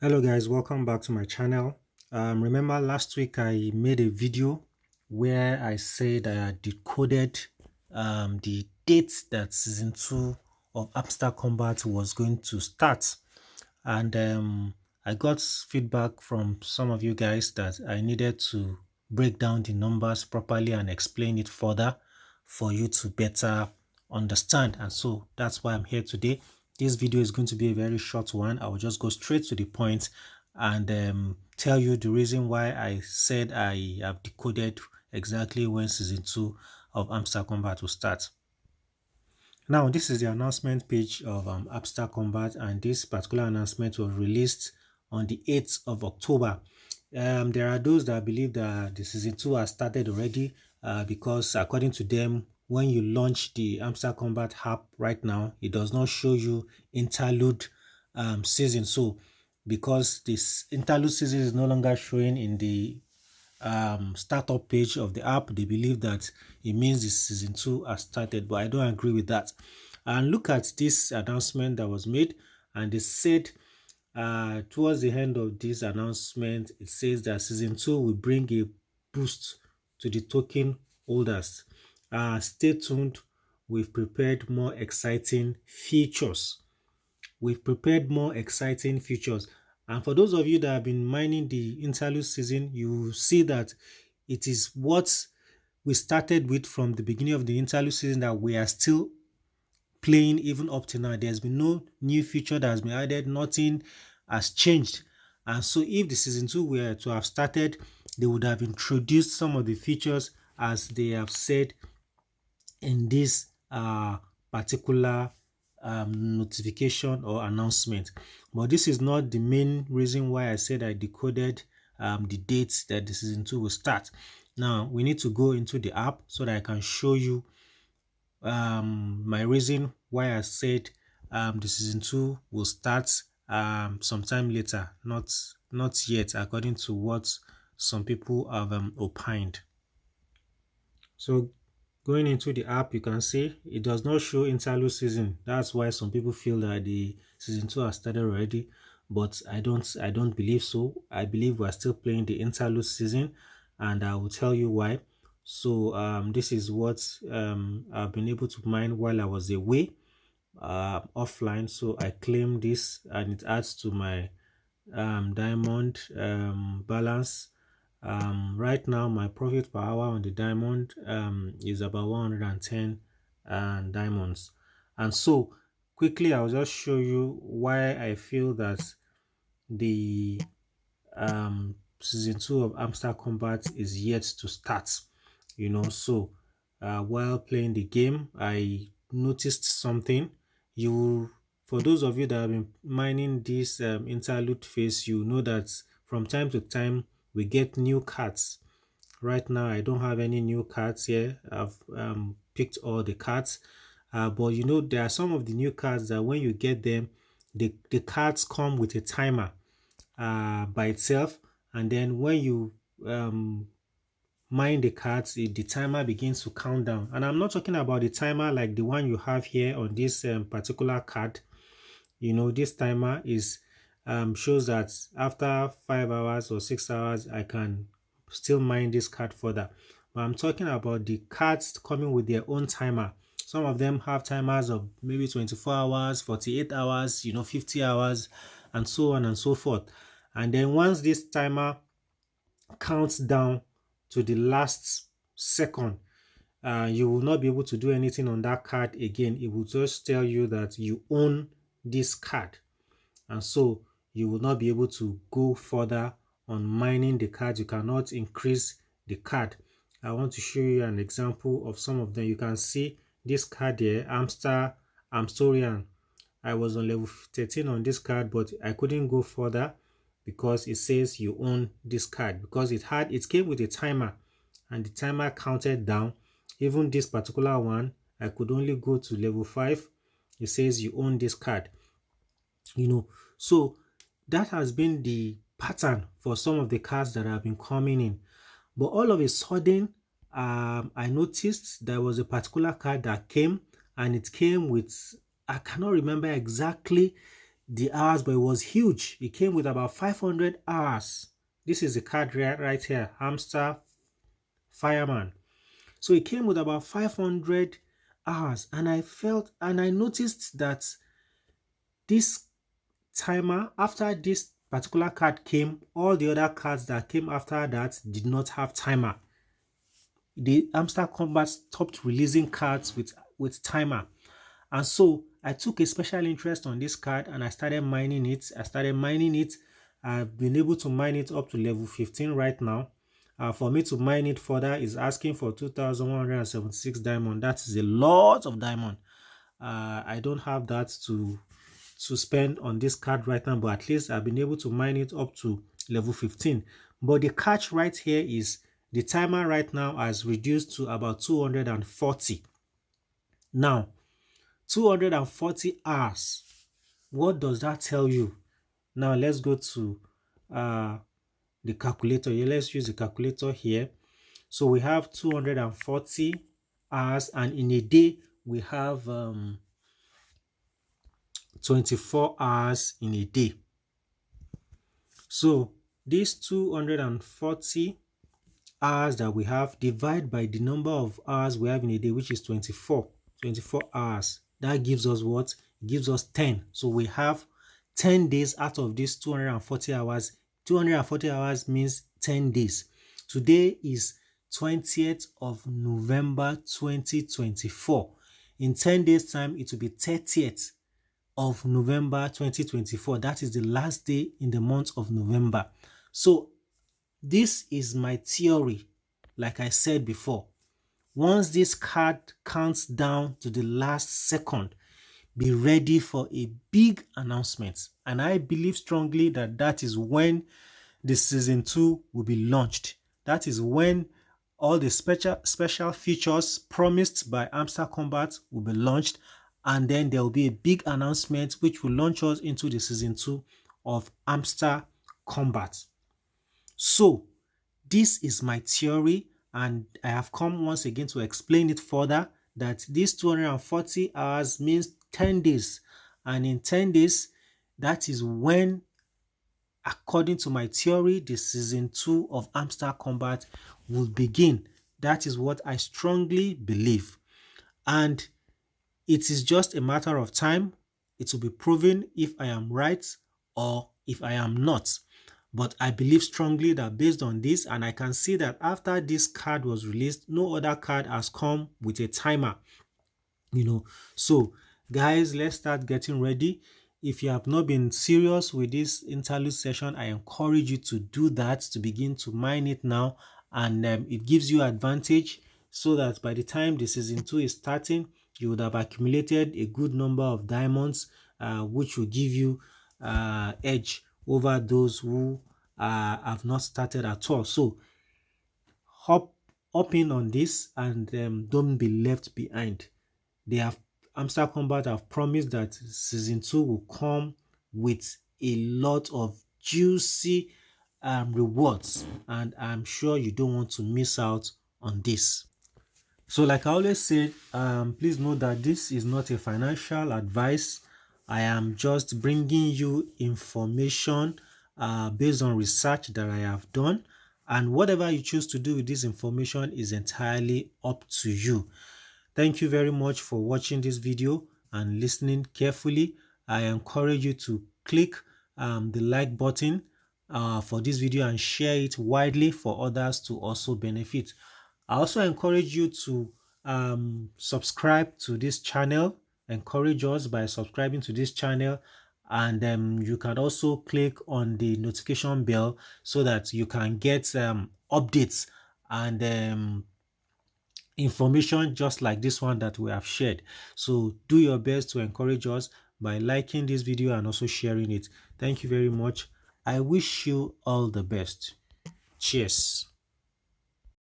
Hello guys, welcome back to my channel. Remember last week I made a video where I said I had decoded the date that season 2 of Hamster Kombat was going to start, and I got feedback from some of you guys that I needed to break down the numbers properly and explain it further for you to better understand. And so that's why I'm here today. This video is going to be a very short one. I will just go straight to the point and tell you the reason why I said I have decoded exactly when season 2 of Hamster Kombat will start. Now, this is the announcement page of Hamster Kombat, and this particular announcement was released on the 8th of October. There are those that believe that the season 2 has started already because according to them, when you launch the Hamster Kombat app right now, it does not show you Interlude season. So because this Interlude season is no longer showing in the startup page of the app, they believe that it means the season 2 has started, but I don't agree with that. And look at this announcement that was made, and they said towards the end of this announcement, it says that season 2 will bring a boost to the token holders. Stay tuned, we've prepared more exciting features. And for those of you that have been mining the interlude season, you see that it is what we started with from the beginning of the interlude season that we are still playing even up to now. There's been no new feature that has been added, nothing has changed. And so if the season 2 were to have started, they would have introduced some of the features as they have said in this particular notification or announcement. But this is not the main reason why I said I decoded the dates that the season 2 will start. Now we need to go into the app so that I can show you my reason why I said the season 2 will start sometime later, not yet, according to what some people have opined. So going into the app, you can see it does not show interlude season. That's why some people feel that the season 2 has started already, but I don't believe so. I believe we're still playing the interlude season, and I will tell you why. So this is what I've been able to mine while I was away offline. So I claim this, and it adds to my diamond balance. Right now my profit per hour on the diamond is about 110 diamonds. And so quickly I'll just show you why I feel that the season 2 of Hamster Combat is yet to start. So while playing the game, I noticed something. For those of you that have been mining this interlude phase, you know that from time to time we get new cards. Right now I don't have any new cards here. I've picked all the cards, but there are some of the new cards that when you get them, the cards come with a timer by itself, and then when you mine the cards, the timer begins to count down. And I'm not talking about the timer like the one you have here on this particular card. This timer is shows that after 5 hours or 6 hours I can still mine this card further. But I'm talking about the cards coming with their own timer. Some of them have timers of maybe 24 hours, 48 hours, 50 hours, and so on and so forth. And then once this timer counts down to the last second, you will not be able to do anything on that card again. It will just tell you that you own this card, and so you will not be able to go further on mining the card. You cannot increase the card. I want to show you an example of some of them. You can see this card here, Amstorian. I was on level 13 on this card, but I couldn't go further because it says you own this card, because it came with a timer and the timer counted down. Even this particular one, I could only go to level 5. It says you own this card. So that has been the pattern for some of the cards that have been coming in. But all of a sudden, I noticed there was a particular card that came, and it came with, I cannot remember exactly the hours, but it was huge. It came with about 500 hours. This is the card right here, Hamster Fireman. So it came with about 500 hours, and I noticed that this timer, after this particular card came, all the other cards that came after that did not have timer. The Hamster Kombat stopped releasing cards with timer. And so I took a special interest on this card and I started mining it. I've been able to mine it up to level 15 right now. For me to mine it further is asking for 2,176 diamond. That is a lot of diamond. I don't have that to spend on this card right now, but at least I've been able to mine it up to level 15. But the catch right here is the timer right now has reduced to about 240. Now, 240 hours. What does that tell you? Now let's go to the calculator. Yeah, let's use the calculator here. So we have 240 hours, and in a day we have 24 hours in a day. So these 240 hours that we have, divide by the number of hours we have in a day, which is 24 hours. That gives us what? It gives us 10. So we have 10 days out of these 240 hours. 240 hours means 10 days. Today is 20th of November 2024. In 10 days time, it will be 30th of November 2024. That is the last day in the month of November. So this is my theory. Like I said before, once this card counts down to the last second, be ready for a big announcement. And I believe strongly that that is when the season 2 will be launched. That is when all the special features promised by Hamster Kombat will be launched, and then there will be a big announcement which will launch us into the season 2 of Hamster Kombat. So this is my theory, and I have come once again to explain it further, that this 240 hours means 10 days. And in 10 days, that is when, according to my theory, the season 2 of Hamster Kombat will begin. That is what I strongly believe. And it is just a matter of time. It will be proven if I am right or if I am not. But I believe strongly that based on this, and I can see that after this card was released, no other card has come with a timer. So guys, let's start getting ready. If you have not been serious with this interlude session, I encourage you to do that, to begin to mine it now, and it gives you advantage, so that by the time the season 2 is starting, you would have accumulated a good number of diamonds, which will give you edge over those who have not started at all. So hop in on this, and don't be left behind. Hamster Kombat have promised that season 2 will come with a lot of juicy rewards, and I'm sure you don't want to miss out on this. So like I always say, please know that this is not a financial advice. I am just bringing you information based on research that I have done, and whatever you choose to do with this information is entirely up to you. Thank you very much for watching this video and listening carefully. I encourage you to click the like button for this video and share it widely for others to also benefit. I also encourage you to subscribe to this channel. Encourage us by subscribing to this channel, and you can also click on the notification bell so that you can get updates and information just like this one that we have shared. So do your best to encourage us by liking this video and also sharing it. Thank you very much. I wish you all the best. Cheers.